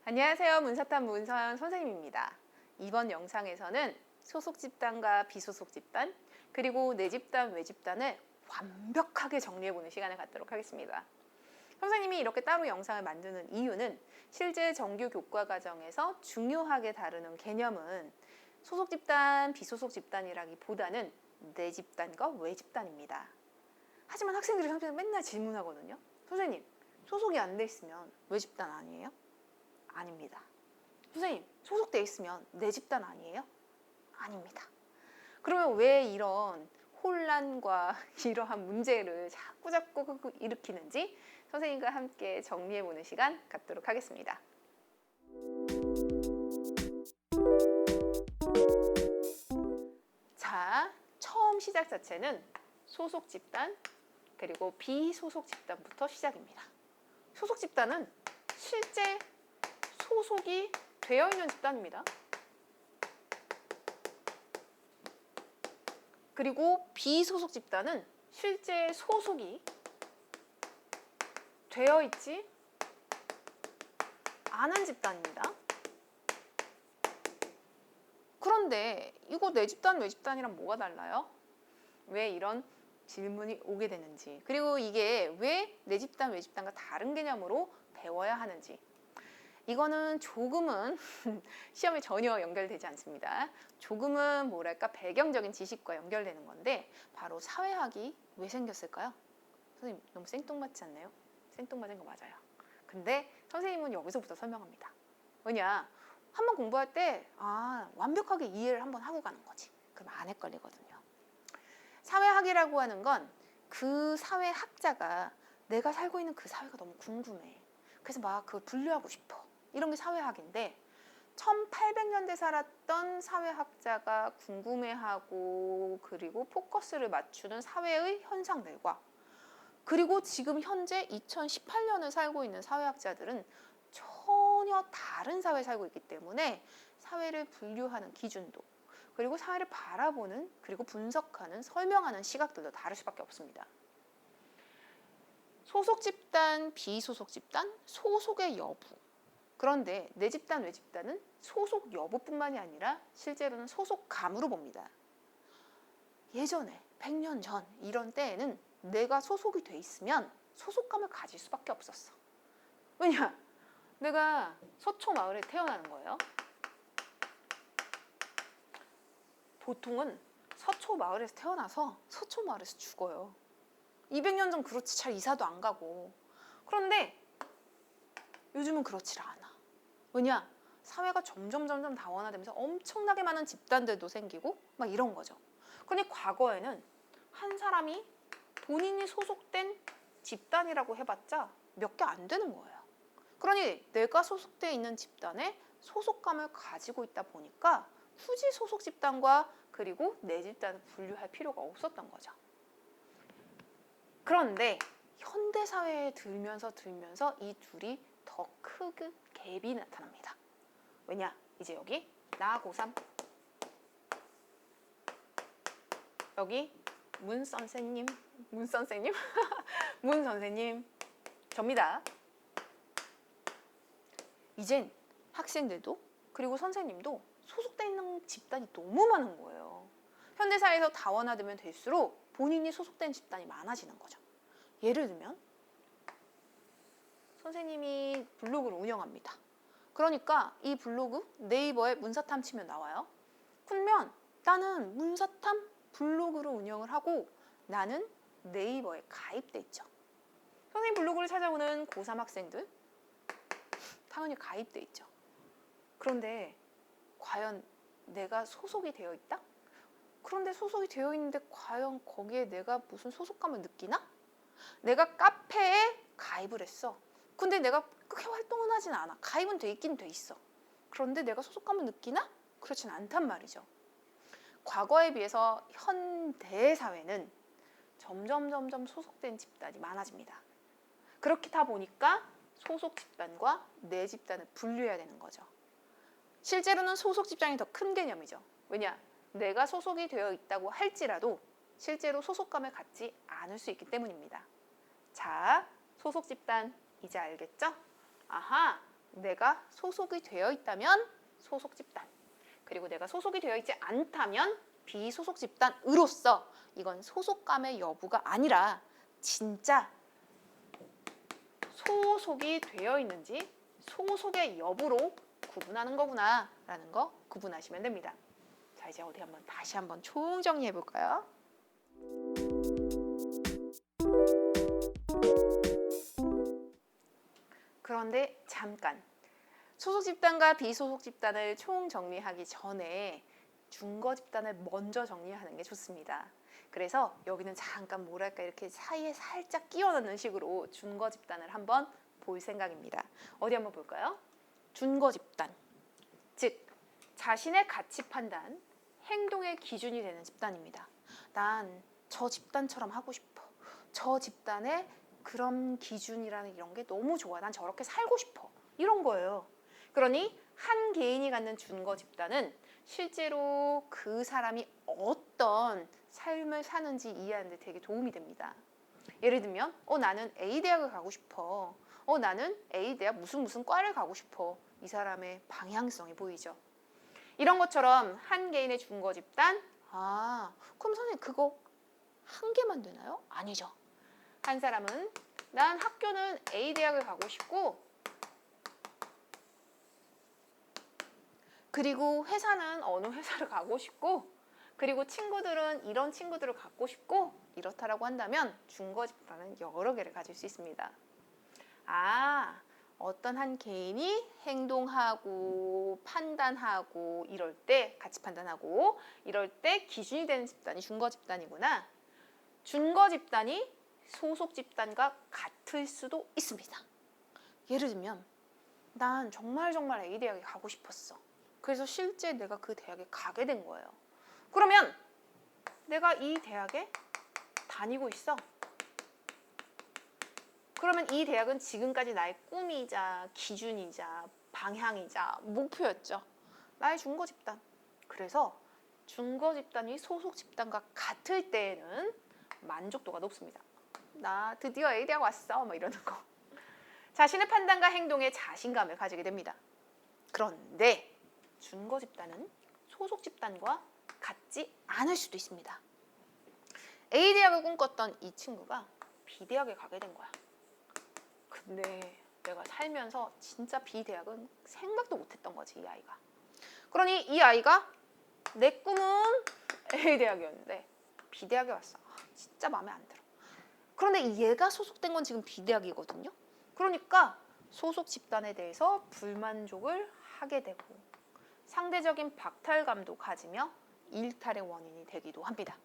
안녕하세요. 문사탐 문서연 선생님입니다. 이번 영상에서는 소속 집단과 비소속 집단, 그리고 내 집단, 외 집단을 완벽하게 정리해보는 시간을 갖도록 하겠습니다. 선생님이 이렇게 따로 영상을 만드는 이유는 실제 정규 교과 과정에서 중요하게 다루는 개념은 소속 집단, 비소속 집단이라기보다는 내 집단과 외 집단입니다. 하지만 학생들이 선생님 맨날 질문하거든요. 선생님, 소속이 안 돼 있으면 외 집단 아니에요? 아닙니다. 선생님, 소속돼 있으면 내 집단 아니에요? 아닙니다. 그러면 왜 이런 혼란과 이러한 문제를 자꾸 일으키는지 선생님과 함께 정리해보는 시간 갖도록 하겠습니다. 자, 처음 시작 자체는 소속 집단 그리고 비소속 집단부터 시작입니다. 소속 집단은 실제 소속이 되어 있는 집단입니다. 그리고 비소속 집단은 실제 소속이 되어 있지 않은 집단입니다. 그런데 이거 내 집단, 외 집단이랑 뭐가 달라요? 왜 이런 질문이 오게 되는지, 그리고 이게 왜 내 집단, 외 집단과 다른 개념으로 배워야 하는지, 이거는 조금은 시험에 전혀 연결되지 않습니다. 조금은 뭐랄까 배경적인 지식과 연결되는 건데, 바로 사회학이 왜 생겼을까요? 선생님 너무 생뚱맞지 않나요? 생뚱맞은 거 맞아요. 근데 선생님은 여기서부터 설명합니다. 왜냐? 한번 공부할 때 완벽하게 이해를 한번 하고 가는 거지. 그럼 안 헷갈리거든요. 사회학이라고 하는 건 그 사회학자가 내가 살고 있는 그 사회가 너무 궁금해. 그래서 막 그걸 분류하고 싶어. 이런 게 사회학인데, 1800년대 살았던 사회학자가 궁금해하고 그리고 포커스를 맞추는 사회의 현상들과, 그리고 지금 현재 2018년을 살고 있는 사회학자들은 전혀 다른 사회에 살고 있기 때문에 사회를 분류하는 기준도, 그리고 사회를 바라보는, 그리고 분석하는, 설명하는 시각들도 다를 수밖에 없습니다. 소속 집단, 비소속 집단, 소속의 여부. 그런데 내 집단, 외 집단은 소속 여부뿐만이 아니라 실제로는 소속감으로 봅니다. 예전에 100년 전 이런 때에는 내가 소속이 돼 있으면 소속감을 가질 수밖에 없었어. 왜냐? 내가 서초 마을에 태어나는 거예요. 보통은 서초 마을에서 태어나서 서초 마을에서 죽어요. 200년 전 그렇지 잘 이사도 안 가고. 그런데 요즘은 그렇지 않아. 왜냐? 사회가 점점 다원화되면서 엄청나게 많은 집단들도 생기고 막 이런 거죠. 그런데 과거에는 한 사람이 본인이 소속된 집단이라고 해봤자 몇 개 안 되는 거예요. 그러니 내가 소속되어 있는 집단에 소속감을 가지고 있다 보니까 굳이 소속 집단과 그리고 내 집단을 분류할 필요가 없었던 거죠. 그런데 현대사회에 들면서 이 둘이 더 크게 갭이 나타납니다. 왜냐? 이제 여기 나 고3, 여기 문 선생님 접니다. 이젠 학생들도 그리고 선생님도 소속돼 있는 집단이 너무 많은 거예요. 현대사회에서 다원화되면 될수록 본인이 소속된 집단이 많아지는 거죠. 예를 들면 선생님이 블로그를 운영합니다. 그러니까 이 블로그 네이버에 문사탐 치면 나와요. 그러면 나는 문사탐 블로그를 운영을 하고 나는 네이버에 가입돼 있죠. 선생님 블로그를 찾아오는 고3 학생들 당연히 가입돼 있죠. 그런데 과연 내가 소속이 되어 있다? 그런데 소속이 되어 있는데 과연 거기에 내가 무슨 소속감을 느끼나? 내가 카페에 가입을 했어. 근데 내가 크게 활동은 하진 않아. 가입은 돼 있긴 돼 있어. 그런데 내가 소속감을 느끼나? 그렇진 않단 말이죠. 과거에 비해서 현대 사회는 점점 소속된 집단이 많아집니다. 그렇다 보니까 소속 집단과 내 집단을 분류해야 되는 거죠. 실제로는 소속 집단이 더 큰 개념이죠. 왜냐? 내가 소속이 되어 있다고 할지라도 실제로 소속감을 갖지 않을 수 있기 때문입니다. 자, 소속 집단 이제 알겠죠? 아하, 내가 소속이 되어 있다면 소속 집단, 그리고 내가 소속이 되어 있지 않다면 비소속 집단으로서 이건 소속감의 여부가 아니라 진짜 소속이 되어 있는지 소속의 여부로 구분하는 거구나 라는 거 구분하시면 됩니다. 자, 이제 어디 한번 다시 한번 총정리해 볼까요? 그런데 잠깐, 소속 집단과 비소속 집단을 총정리하기 전에 준거 집단을 먼저 정리하는 게 좋습니다. 그래서 여기는 잠깐 뭐랄까 이렇게 사이에 살짝 끼워 넣는 식으로 준거 집단을 한번 볼 생각입니다. 어디 한번 볼까요? 준거 집단, 즉 자신의 가치 판단, 행동의 기준이 되는 집단입니다. 난 저 집단처럼 하고 싶어. 저 집단의 그런 기준이라는 이런 게 너무 좋아. 난 저렇게 살고 싶어. 이런 거예요. 그러니 한 개인이 갖는 준거 집단은 실제로 그 사람이 어떤 삶을 사는지 이해하는 데 되게 도움이 됩니다. 예를 들면 나는 A대학을 가고 싶어. 나는 A대학 무슨 과를 가고 싶어. 이 사람의 방향성이 보이죠. 이런 것처럼 한 개인의 준거 집단, 그럼 선생님 그거 한 개만 되나요? 아니죠. 한 사람은 난 학교는 A대학을 가고 싶고, 그리고 회사는 어느 회사를 가고 싶고, 그리고 친구들은 이런 친구들을 갖고 싶고, 이렇다라고 한다면 준거 집단은 여러 개를 가질 수 있습니다. 어떤 한 개인이 행동하고 판단하고 이럴 때, 가치 판단하고 이럴 때 기준이 되는 집단이 준거 집단이구나. 준거 집단이 소속 집단과 같을 수도 있습니다. 예를 들면 난 정말 A대학에 가고 싶었어. 그래서 실제 내가 그 대학에 가게 된 거예요. 그러면 내가 이 대학에 다니고 있어. 그러면 이 대학은 지금까지 나의 꿈이자 기준이자 방향이자 목표였죠. 나의 준거 집단. 그래서 준거 집단이 소속 집단과 같을 때에는 만족도가 높습니다. 나 드디어 A대학 왔어. 이러는 거. 자신의 판단과 행동에 자신감을 가지게 됩니다. 그런데 준거 집단은 소속 집단과 같지 않을 수도 있습니다. A대학을 꿈꿨던 이 친구가 B대학에 가게 된 거야. 근데 내가 살면서 진짜 B대학은 생각도 못했던 거지, 이 아이가. 그러니 이 아이가 내 꿈은 A대학이었는데 B대학에 왔어. 진짜 마음에 안 들어. 그런데 얘가 소속된 건 지금 B대학이거든요. 그러니까 소속 집단에 대해서 불만족을 하게 되고 상대적인 박탈감도 가지며 일탈의 원인이 되기도 합니다.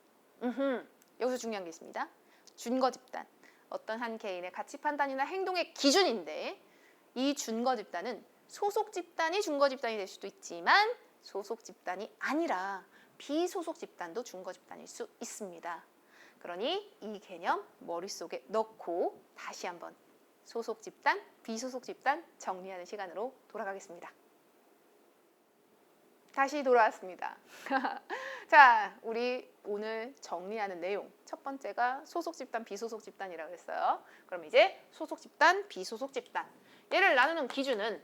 여기서 중요한 게 있습니다. 준거 집단, 어떤 한 개인의 가치 판단이나 행동의 기준인데, 이 준거 집단은 소속 집단이 준거 집단이 될 수도 있지만 소속 집단이 아니라 비소속 집단도 준거 집단일 수 있습니다. 그러니 이 개념 머릿속에 넣고 다시 한번 소속 집단, 비소속 집단 정리하는 시간으로 돌아가겠습니다. 다시 돌아왔습니다. 자, 우리 오늘 정리하는 내용 첫 번째가 소속 집단, 비소속 집단이라고 했어요. 그럼 이제 소속 집단, 비소속 집단, 얘를 나누는 기준은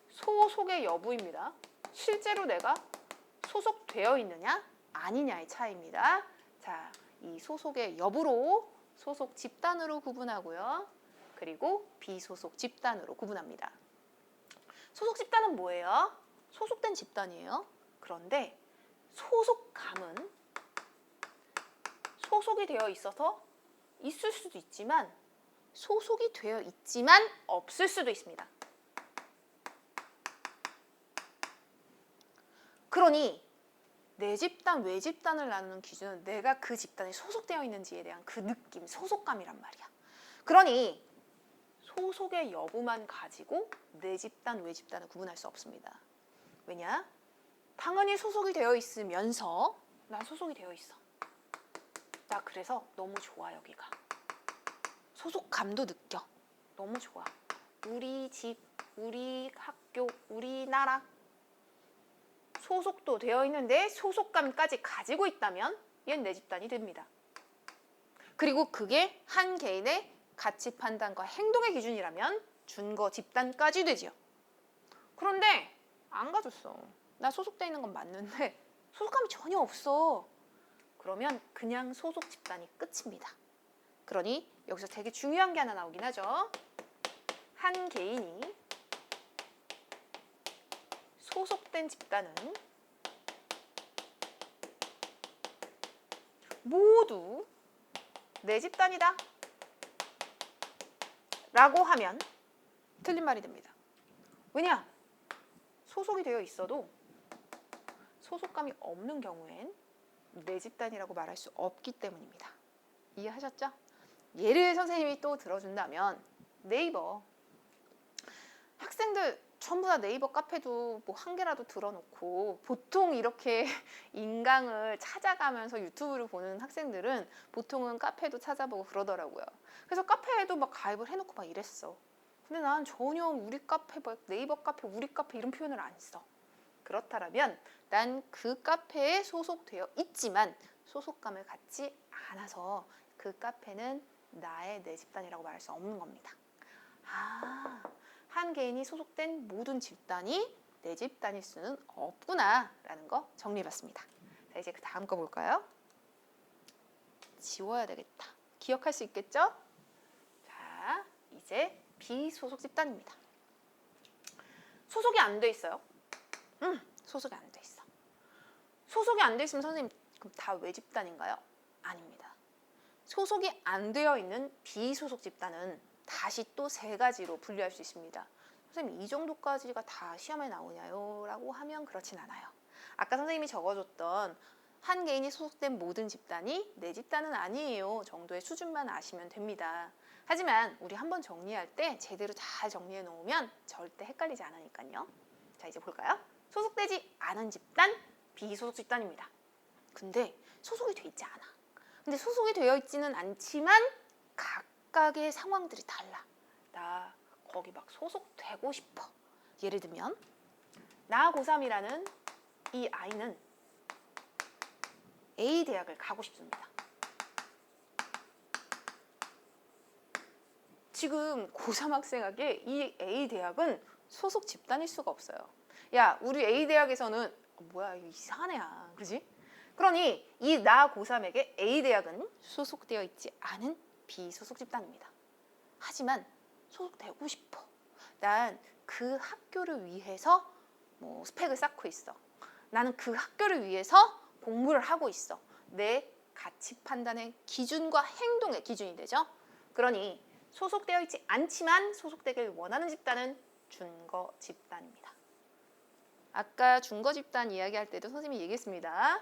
소속의 여부입니다. 실제로 내가 소속되어 있느냐 아니냐의 차이입니다. 자, 이 소속의 여부로 소속 집단으로 구분하고요. 그리고 비소속 집단으로 구분합니다. 소속 집단은 뭐예요? 소속된 집단이에요. 그런데 소속감은 소속이 되어 있어서 있을 수도 있지만 소속이 되어 있지만 없을 수도 있습니다. 그러니 내 집단, 외 집단을 나누는 기준은 내가 그 집단에 소속되어 있는지에 대한 그 느낌, 소속감이란 말이야. 그러니 소속의 여부만 가지고 내 집단, 외 집단을 구분할 수 없습니다. 왜냐? 당연히 소속이 되어 있으면서 난 소속이 되어 있어. 나 그래서 너무 좋아, 여기가. 소속감도 느껴. 너무 좋아. 우리 집, 우리 학교, 우리 나라. 소속도 되어 있는데 소속감까지 가지고 있다면 얘는 내 집단이 됩니다. 그리고 그게 한 개인의 가치 판단과 행동의 기준이라면 준거 집단까지 되지요. 그런데 안 가졌어. 나 소속돼 있는 건 맞는데 소속감이 전혀 없어. 그러면 그냥 소속 집단이 끝입니다. 그러니 여기서 되게 중요한 게 하나 나오긴 하죠. 한 개인이 소속된 집단은 모두 내 집단이다 라고 하면 틀린 말이 됩니다. 왜냐? 소속이 되어 있어도 소속감이 없는 경우엔 내 집단이라고 말할 수 없기 때문입니다. 이해하셨죠? 예를 선생님이 또 들어준다면 네이버 학생들 전부 다 네이버 카페도 뭐 한 개라도 들어놓고 보통 이렇게 인강을 찾아가면서 유튜브를 보는 학생들은 보통은 카페도 찾아보고 그러더라고요. 그래서 카페에도 막 가입을 해놓고 막 이랬어. 근데 난 전혀 우리 카페, 네이버 카페, 우리 카페 이런 표현을 안 써. 그렇다면 난 그 카페에 소속되어 있지만 소속감을 갖지 않아서 그 카페는 나의 내 집단이라고 말할 수 없는 겁니다. 한 개인이 소속된 모든 집단이 내 집단일 수는 없구나 라는 거 정리해봤습니다. 자, 이제 그 다음 거 볼까요? 지워야 되겠다. 기억할 수 있겠죠? 자, 이제 비소속 집단입니다. 소속이 안 돼 있어요. 소속이 안 돼 있어. 소속이 안 돼 있으면 선생님 그럼 다 왜 집단인가요? 아닙니다. 소속이 안 되어 있는 비소속 집단은 다시 또 세 가지로 분류할 수 있습니다. 선생님 이 정도까지가 다 시험에 나오냐요? 라고 하면 그렇진 않아요. 아까 선생님이 적어줬던 한 개인이 소속된 모든 집단이 내 집단은 아니에요 정도의 수준만 아시면 됩니다. 하지만 우리 한번 정리할 때 제대로 잘 정리해 놓으면 절대 헷갈리지 않으니까요. 자, 이제 볼까요? 소속되지 않은 집단, 비소속 집단입니다. 근데 소속이 돼 있지 않아. 근데 소속이 되어 있지는 않지만 각각의 상황들이 달라. 나 거기 막 소속되고 싶어. 예를 들면 나 고3이라는 이 아이는 A 대학을 가고 싶습니다. 지금 고3 학생에게 이 A 대학은 소속 집단일 수가 없어요. 야, 우리 A 대학에서는 뭐야 이거 이상한 애야, 그지? 그러니 이 나 고3에게 A 대학은 소속되어 있지 않은 비소속 집단입니다. 하지만 소속되고 싶어. 난 그 학교를 위해서 뭐 스펙을 쌓고 있어. 나는 그 학교를 위해서 공부를 하고 있어. 내 가치 판단의 기준과 행동의 기준이 되죠. 그러니 소속되어 있지 않지만 소속되길 원하는 집단은 준거 집단입니다. 아까 준거 집단 이야기할 때도 선생님이 얘기했습니다.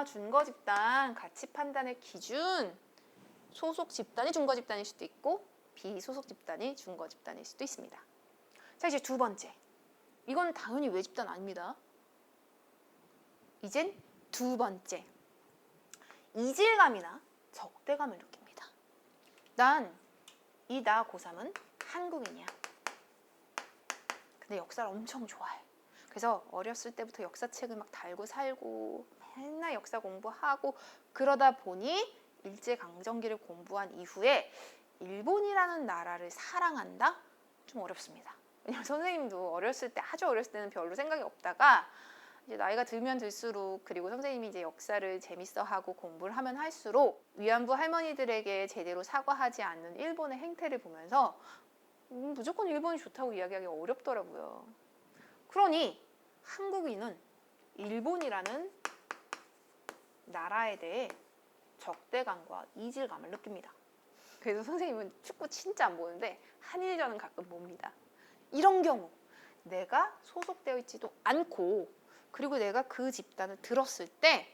준거 집단 가치 판단의 기준, 소속 집단이 준거 집단일 수도 있고 비소속 집단이 준거 집단일 수도 있습니다. 자, 이제 두 번째. 이건 당연히 외 집단 아닙니다. 이젠 두 번째. 이질감이나 적대감을 느낍니다. 난 이 나 고3은 한국인이야. 근데 역사를 엄청 좋아해. 그래서 어렸을 때부터 역사책을 막 달고 살고 맨날 역사 공부하고 그러다 보니 일제강점기를 공부한 이후에 일본이라는 나라를 사랑한다? 좀 어렵습니다. 왜냐면 선생님도 아주 어렸을 때는 별로 생각이 없다가 이제 나이가 들면 들수록 그리고 선생님이 이제 역사를 재밌어하고 공부를 하면 할수록 위안부 할머니들에게 제대로 사과하지 않는 일본의 행태를 보면서 무조건 일본이 좋다고 이야기하기 어렵더라고요. 그러니 한국인은 일본이라는 나라에 대해 적대감과 이질감을 느낍니다. 그래서 선생님은 축구 진짜 안 보는데 한일전은 가끔 봅니다. 이런 경우 내가 소속되어 있지도 않고 그리고 내가 그 집단을 들었을 때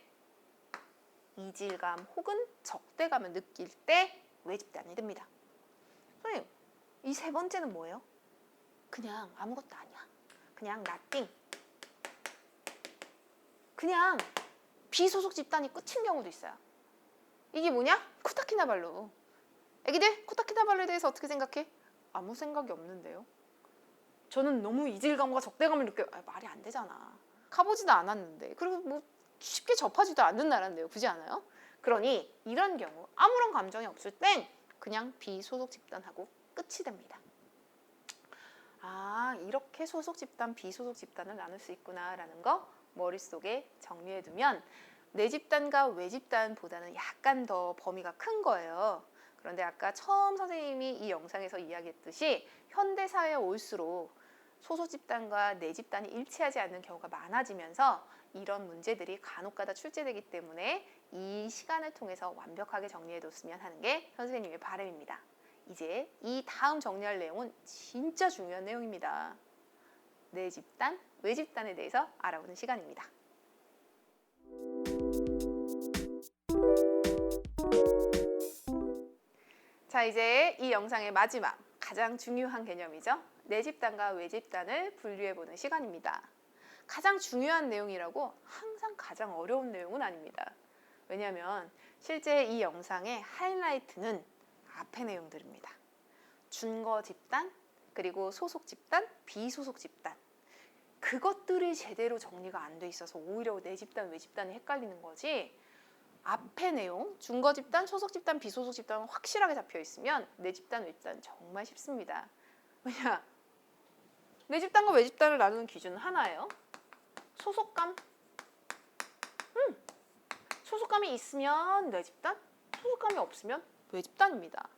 이질감 혹은 적대감을 느낄 때 외 집단이 됩니다. 선생님, 이 세 번째는 뭐예요? 그냥 아무것도 아니야. 그냥 nothing. 그냥 비소속 집단이 끝인 경우도 있어요. 이게 뭐냐? 코타키나발루. 애기들, 코타키나발루에 대해서 어떻게 생각해? 아무 생각이 없는데요. 저는 너무 이질감과 적대감을 느껴요. 말이 안 되잖아. 가보지도 않았는데. 그리고 뭐 쉽게 접하지도 않는 나라인데요. 그렇지 않아요? 그러니 이런 경우 아무런 감정이 없을 땐 그냥 비소속 집단하고 끝이 됩니다. 이렇게 소속 집단, 비소속 집단을 나눌 수 있구나라는 거 머릿속에 정리해두면 내 집단과 외 집단보다는 약간 더 범위가 큰 거예요. 그런데 아까 처음 선생님이 이 영상에서 이야기했듯이 현대사회에 올수록 소속 집단과 내 집단이 일치하지 않는 경우가 많아지면서 이런 문제들이 간혹가다 출제되기 때문에 이 시간을 통해서 완벽하게 정리해뒀으면 하는 게 선생님의 바람입니다. 이제 이 다음 정리할 내용은 진짜 중요한 내용입니다. 내 집단, 외 집단에 대해서 알아보는 시간입니다. 자, 이제 이 영상의 마지막 가장 중요한 개념이죠. 내 집단과 외 집단을 분류해보는 시간입니다. 가장 중요한 내용이라고 항상 가장 어려운 내용은 아닙니다. 왜냐하면 실제 이 영상의 하이라이트는 앞의 내용들입니다. 준거 집단, 그리고 소속 집단, 비소속 집단. 그것들이 제대로 정리가 안 돼 있어서 오히려 내 집단, 외 집단이 헷갈리는 거지. 앞의 내용, 준거 집단, 소속 집단, 비소속 집단은 확실하게 잡혀 있으면 내 집단, 외 집단 정말 쉽습니다. 왜냐? 내 집단과 외 집단을 나누는 기준은 하나예요. 소속감. 소속감이 있으면 내 집단, 소속감이 없으면 외 집단입니다.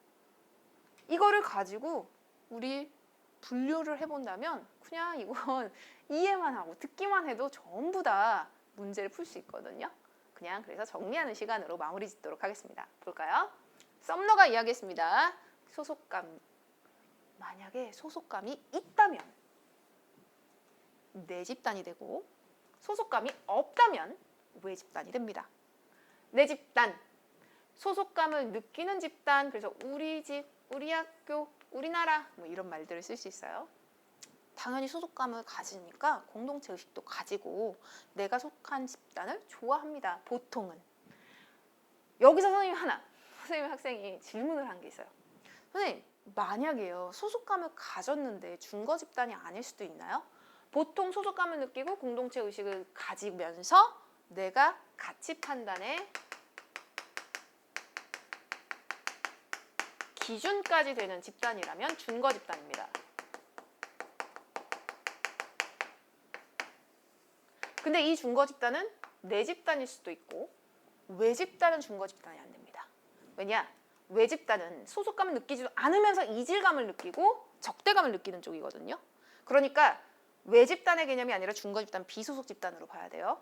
이거를 가지고 우리 분류를 해본다면 그냥 이건 이해만 하고 듣기만 해도 전부 다 문제를 풀 수 있거든요. 그냥 그래서 정리하는 시간으로 마무리 짓도록 하겠습니다. 볼까요? 썸너가 이야기했습니다. 소속감. 만약에 소속감이 있다면 내 집단이 되고 소속감이 없다면 외 집단이 됩니다. 내 집단. 소속감을 느끼는 집단. 그래서 우리 집, 우리 학교, 우리나라 뭐 이런 말들을 쓸 수 있어요. 당연히 소속감을 가지니까 공동체 의식도 가지고 내가 속한 집단을 좋아합니다. 보통은. 여기서 선생님 학생이 질문을 한 게 있어요. 선생님, 만약에요. 소속감을 가졌는데 준거 집단이 아닐 수도 있나요? 보통 소속감을 느끼고 공동체 의식을 가지면서 내가 가치 판단에 기준까지 되는 집단이라면 준거 집단입니다. 근데 이 준거 집단은 내 집단일 수도 있고 외 집단은 준거 집단이 안 됩니다. 왜냐? 외 집단은 소속감을 느끼지도 않으면서 이질감을 느끼고 적대감을 느끼는 쪽이거든요. 그러니까 외 집단의 개념이 아니라 준거 집단, 비소속 집단으로 봐야 돼요.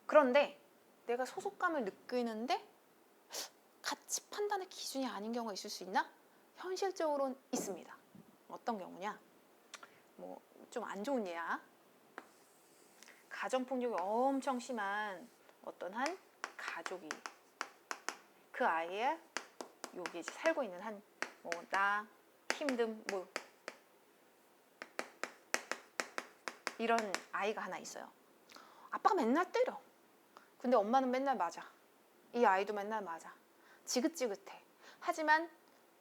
그런데 내가 소속감을 느끼는데 가치 판단의 기준이 아닌 경우가 있을 수 있나? 현실적으로는 있습니다. 어떤 경우냐? 뭐 좀 안 좋은 예야. 가정폭력이 엄청 심한 어떤 한 가족이 그 아이의 여기 살고 있는 한 뭐 나 힘듦 뭐 이런 아이가 하나 있어요. 아빠가 맨날 때려. 근데 엄마는 맨날 맞아. 이 아이도 맨날 맞아. 지긋지긋해. 하지만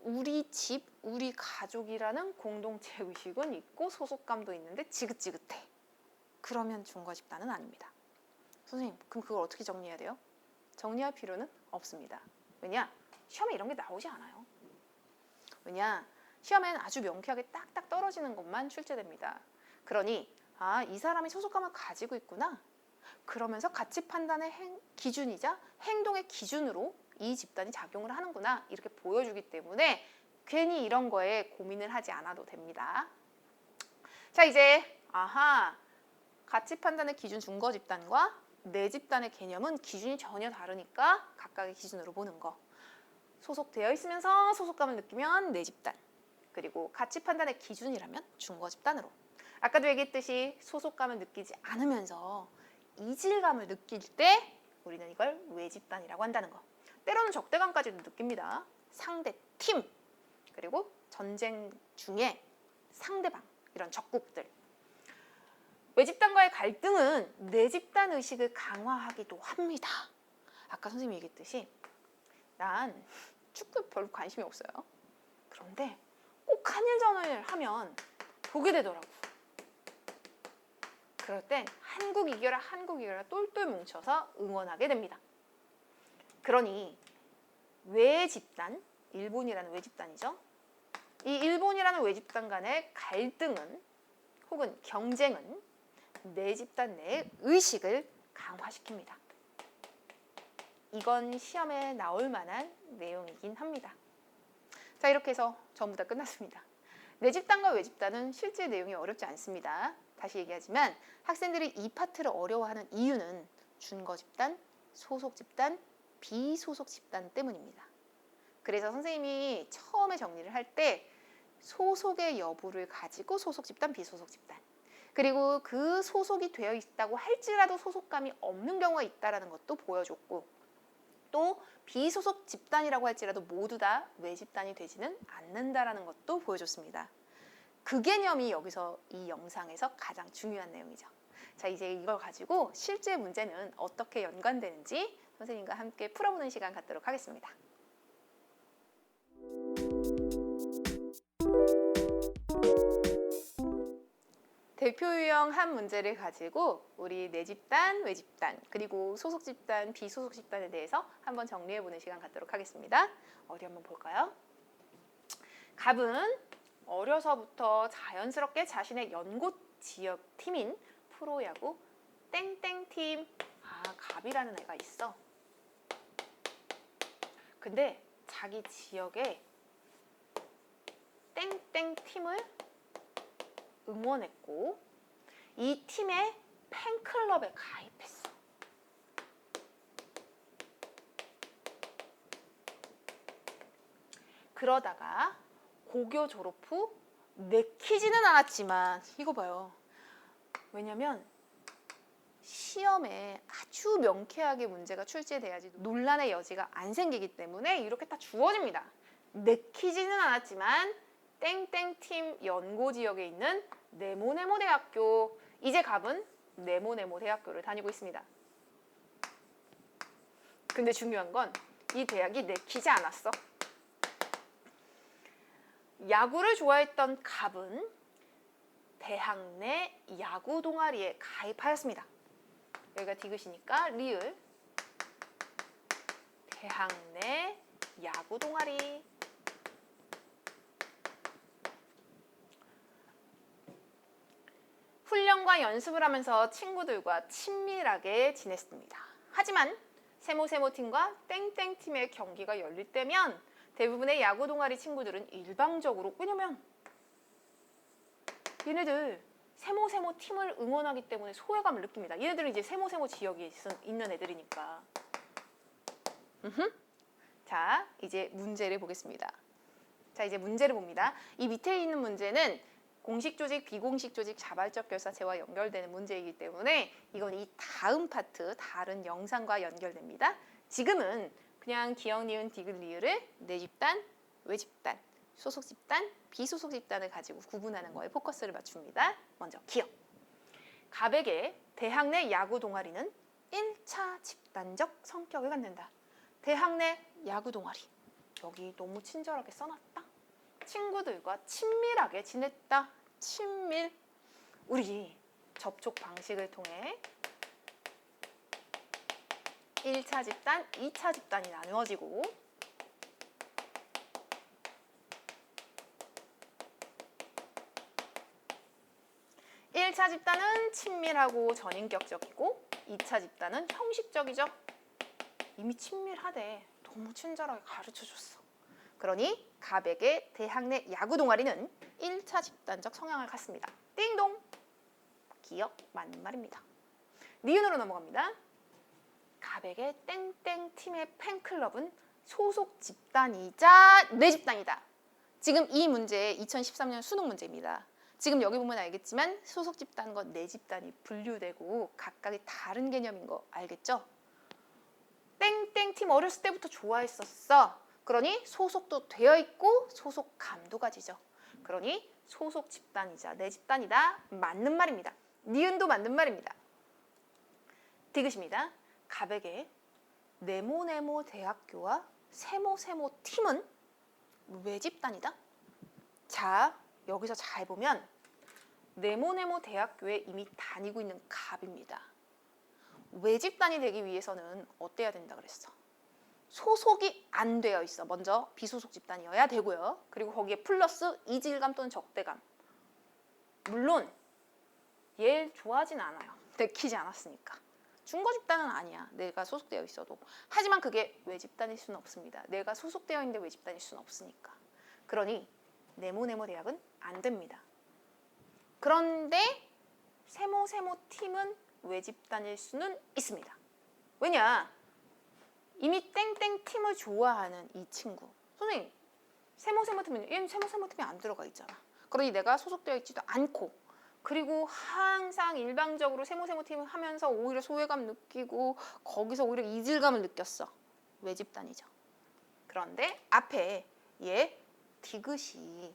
우리 집, 우리 가족이라는 공동체 의식은 있고 소속감도 있는데 지긋지긋해. 그러면 준거 집단은 아닙니다. 선생님, 그럼 그걸 어떻게 정리해야 돼요? 정리할 필요는 없습니다. 왜냐? 시험에 이런 게 나오지 않아요. 왜냐? 시험에는 아주 명쾌하게 딱딱 떨어지는 것만 출제됩니다. 그러니 이 사람이 소속감을 가지고 있구나. 그러면서 가치 판단의 기준이자 행동의 기준으로 이 집단이 작용을 하는구나. 이렇게 보여주기 때문에 괜히 이런 거에 고민을 하지 않아도 됩니다. 자, 이제 가치 판단의 기준 준거 집단과 내 집단의 개념은 기준이 전혀 다르니까 각각의 기준으로 보는 거. 소속되어 있으면서 소속감을 느끼면 내 집단. 그리고 가치 판단의 기준이라면 준거 집단으로. 아까도 얘기했듯이 소속감을 느끼지 않으면서 이질감을 느낄 때 우리는 이걸 외 집단이라고 한다는 거. 때로는 적대감까지도 느낍니다. 상대 팀, 그리고 전쟁 중에 상대방, 이런 적국들. 외 집단과의 갈등은 내 집단 의식을 강화하기도 합니다. 아까 선생님이 얘기했듯이 난 축구에 별로 관심이 없어요. 그런데 꼭 한일전을 하면 보게 되더라고. 그럴 땐 한국 이겨라, 한국 이겨라 똘똘 뭉쳐서 응원하게 됩니다. 그러니 외 집단, 일본이라는 외 집단이죠. 이 일본이라는 외 집단 간의 갈등은 혹은 경쟁은 내 집단 내의 의식을 강화시킵니다. 이건 시험에 나올 만한 내용이긴 합니다. 자, 이렇게 해서 전부 다 끝났습니다. 내 집단과 외 집단은 실제 내용이 어렵지 않습니다. 다시 얘기하지만 학생들이 이 파트를 어려워하는 이유는 준거 집단, 소속 집단, 비소속 집단 때문입니다. 그래서 선생님이 처음에 정리를 할 때 소속의 여부를 가지고 소속 집단, 비소속 집단, 그리고 그 소속이 되어 있다고 할지라도 소속감이 없는 경우가 있다는 것도 보여줬고, 또 비소속 집단이라고 할지라도 모두 다 외 집단이 되지는 않는다라는 것도 보여줬습니다. 그 개념이 여기서 이 영상에서 가장 중요한 내용이죠. 자, 이제 이걸 가지고 실제 문제는 어떻게 연관되는지 선생님과 함께 풀어보는 시간 갖도록 하겠습니다. 대표 유형 한 문제를 가지고 우리 내 집단, 외 집단, 그리고 소속 집단, 비소속 집단에 대해서 한번 정리해보는 시간 갖도록 하겠습니다. 어디 한번 볼까요? 갑은 어려서부터 자연스럽게 자신의 연고 지역 팀인 프로야구 땡땡팀, 갑이라는 애가 있어. 근데 자기 지역에 땡땡팀을 응원했고 이 팀의 팬클럽에 가입했어. 그러다가 고교 졸업 후 내키지는 않았지만, 이거 봐요. 왜냐면 시험에 아주 명쾌하게 문제가 출제돼야지 논란의 여지가 안 생기기 때문에 이렇게 딱 주어집니다. 내키지는 않았지만 땡땡팀 연고 지역에 있는 네모네모 대학교, 이제 갑은 네모네모 대학교를 다니고 있습니다. 근데 중요한 건 이 대학이 내키지 않았어. 야구를 좋아했던 갑은 대학 내 야구 동아리에 가입하였습니다. 여기가 디귿이니까 리을, 대학 내 야구 동아리. 훈련과 연습을 하면서 친구들과 친밀하게 지냈습니다. 하지만 세모세모팀과 땡땡팀의 경기가 열릴 때면 대부분의 야구 동아리 친구들은 일방적으로, 왜냐면 얘네들 세모세모 팀을 응원하기 때문에 소외감을 느낍니다. 얘네들은 이제 세모세모 지역에 있는 애들이니까. 자, 이제 문제를 보겠습니다. 자, 이제 문제를 봅니다. 이 밑에 있는 문제는 공식 조직, 비공식 조직, 자발적 결사체와 연결되는 문제이기 때문에 이건 이 다음 파트 다른 영상과 연결됩니다. 지금은 그냥 기역, 니은, 디귿, 리을을 내 집단, 외 집단, 소속 집단, 비소속 집단을 가지고 구분하는 거에 포커스를 맞춥니다. 먼저 기역. 갑에게 대학 내 야구 동아리는 1차 집단적 성격을 갖는다. 대학 내 야구 동아리. 여기 너무 친절하게 써놨다. 친구들과 친밀하게 지냈다. 친밀. 우리 접촉 방식을 통해 1차 집단, 2차 집단이 나누어지고, 일 차 집단은 친밀하고 전인격적이고 2차 집단은 형식적이죠. 이미 친밀하대. 너무 친절하게 가르쳐줬어. 그러니 갑에게 대학 내 야구 동아리는 1차 집단적 성향을 갖습니다. 띵동! 기억 맞는 말입니다. 니은으로 넘어갑니다. 갑에게 땡땡팀의 팬클럽은 소속 집단이자 내 집단이다. 지금 이 문제 2013년 수능 문제입니다. 지금 여기 보면 알겠지만 소속 집단과 내 집단이 분류되고 각각이 다른 개념인 거 알겠죠? 땡땡팀 어렸을 때부터 좋아했었어. 그러니 소속도 되어 있고 소속감도 가지죠. 그러니 소속 집단이자 내 집단이다. 맞는 말입니다. 니은도 맞는 말입니다. 디귿입니다. 갑에게 네모네모 대학교와 세모세모 팀은 외 집단이다. 자, 여기서 잘 보면 네모네모 대학교에 이미 다니고 있는 갑입니다. 외 집단이 되기 위해서는 어때야 된다 그랬어? 소속이 안 되어 있어. 먼저 비소속 집단이어야 되고요. 그리고 거기에 플러스 이질감 또는 적대감. 물론 얘 좋아하진 않아요. 내키지 않았으니까. 준거 집단은 아니야. 내가 소속되어 있어도. 하지만 그게 외집단일 수는 없습니다. 내가 소속되어 있는데 외집단일 수는 없으니까. 그러니 네모네모 대학은 안 됩니다. 그런데 세모세모 팀은 외집단일 수는 있습니다. 왜냐? 이미 땡땡 팀을 좋아하는 이 친구. 선생님, 세모세모 팀은 얘는 세모세모 팀이 안 들어가 있잖아. 그러니 내가 소속되어 있지도 않고 그리고 항상 일방적으로 세모세모 팀을 하면서 오히려 소외감 느끼고 거기서 오히려 이질감을 느꼈어. 외집단이죠. 그런데 앞에 얘 디귿이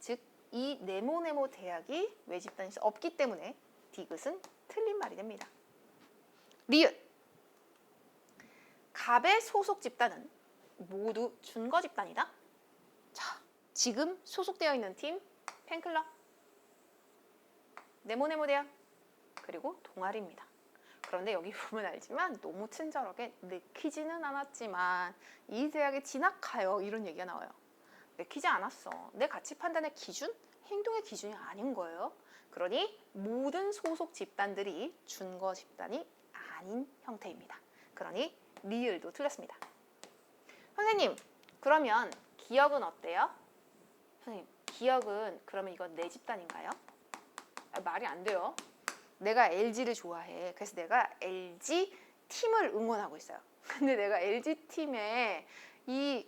즉 이 네모네모 대학이 외집단일 수 없기 때문에 디귿은 틀린 말이 됩니다. 리을 갑의 소속 집단은 모두 준거 집단이다. 자, 지금 소속되어 있는 팀 팬클럽, 네모네모 대학, 그리고 동아리입니다. 그런데 여기 보면 알지만 너무 친절하게 내키지는 않았지만 이 대학에 진학하여 이런 얘기가 나와요. 내키지 않았어. 내 가치 판단의 기준, 행동의 기준이 아닌 거예요. 그러니 모든 소속 집단들이 준거 집단이 아닌 형태입니다. 그러니 리을도 틀렸습니다. 선생님, 그러면 기억은 어때요? 선생님, 기억은 그러면 이건 내 집단인가요? 말이 안 돼요. 내가 LG를 좋아해. 그래서 내가 LG 팀을 응원하고 있어요. 근데 내가 LG 팀에 이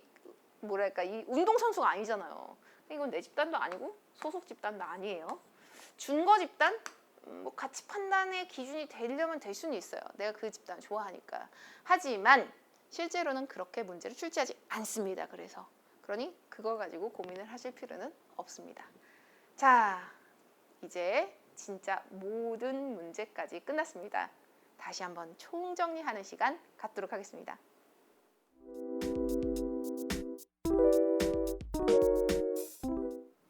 운동선수가 아니잖아요. 이건 내 집단도 아니고 소속 집단도 아니에요. 준거 집단? 뭐 가치 판단의 기준이 되려면 될 수는 있어요. 내가 그 집단을 좋아하니까. 하지만 실제로는 그렇게 문제를 출제하지 않습니다. 그러니 그거 가지고 고민을 하실 필요는 없습니다. 자, 이제 진짜 모든 문제까지 끝났습니다. 다시 한번 총정리하는 시간 갖도록 하겠습니다.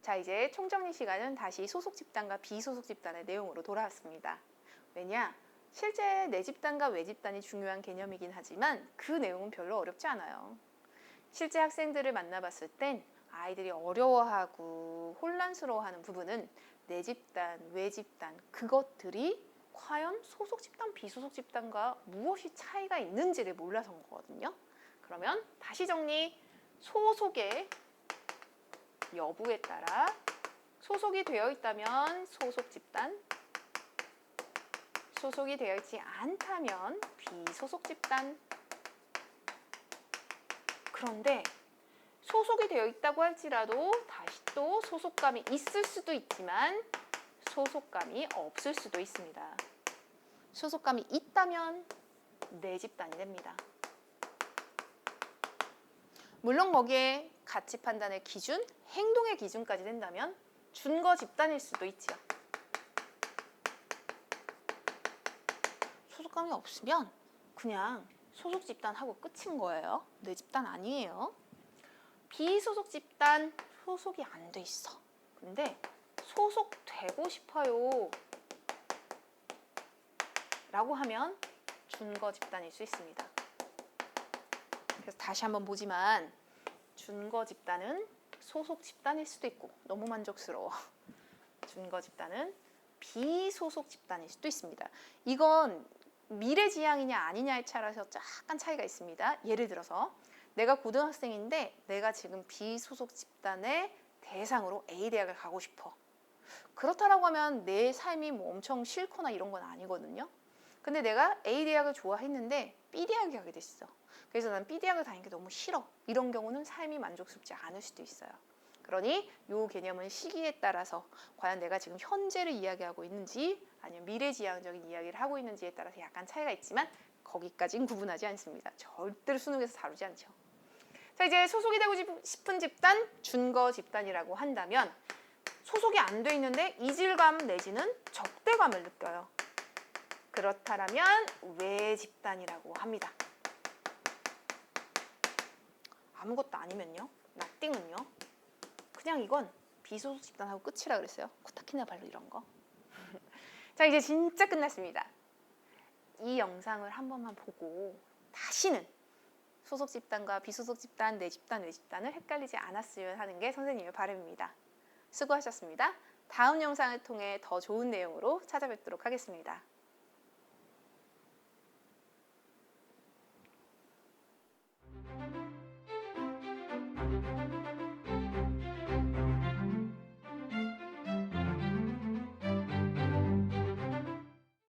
자, 이제 총정리 시간은 다시 소속 집단과 비소속 집단의 내용으로 돌아왔습니다. 왜냐? 실제 내 집단과 외 집단이 중요한 개념이긴 하지만 그 내용은 별로 어렵지 않아요. 실제 학생들을 만나봤을 땐 아이들이 어려워하고 혼란스러워하는 부분은 내 집단, 외 집단 그것들이 과연 소속 집단, 비소속 집단과 무엇이 차이가 있는지를 몰라서인 거거든요. 그러면 다시 정리. 소속의 여부에 따라 소속이 되어 있다면 소속 집단, 소속이 되어 있지 않다면 비소속 집단. 그런데 소속이 되어 있다고 할지라도 다시 또 소속감이 있을 수도 있지만 소속감이 없을 수도 있습니다. 소속감이 있다면 내 집단이 됩니다. 물론 거기에 가치 판단의 기준, 행동의 기준까지 된다면 준거 집단일 수도 있죠. 소속감이 없으면 그냥 소속 집단하고 끝인 거예요. 내 집단 아니에요. 비소속 집단, 소속이 안 돼 있어. 근데 소속되고 싶어요 라고 하면 준거 집단일 수 있습니다. 그래서 다시 한번 보지만 준거 집단은 소속 집단일 수도 있고 너무 만족스러워. 준거 집단은 비소속 집단일 수도 있습니다. 이건 미래지향이냐 아니냐에 따라서 약간 차이가 있습니다. 예를 들어서 내가 고등학생인데 내가 지금 비소속 집단의 대상으로 A 대학을 가고 싶어. 그렇다라고 하면 내 삶이 뭐 엄청 싫거나 이런 건 아니거든요. 근데 내가 A 대학을 좋아했는데 B 대학에 가게 됐어. 그래서 난 B 대학을 다니는 게 너무 싫어. 이런 경우는 삶이 만족스럽지 않을 수도 있어요. 그러니 이 개념은 시기에 따라서 과연 내가 지금 현재를 이야기하고 있는지 아니면 미래지향적인 이야기를 하고 있는지에 따라서 약간 차이가 있지만 거기까지는 구분하지 않습니다. 절대로 수능에서 다루지 않죠. 자, 이제 소속이 되고 싶은 집단, 준거 집단이라고 한다면 소속이 안 돼 있는데 이질감 내지는 적대감을 느껴요. 그렇다면 외 집단이라고 합니다. 아무것도 아니면요? 나띵은요? 그냥 이건 비소속 집단하고 끝이라 그랬어요. 코타키나발루 이런 거. 자, 이제 진짜 끝났습니다. 이 영상을 한 번만 보고 다시는 소속 집단과 비소속 집단, 내 집단, 외 집단을 헷갈리지 않았으면 하는 게 선생님의 바람입니다. 수고하셨습니다. 다음 영상을 통해 더 좋은 내용으로 찾아뵙도록 하겠습니다.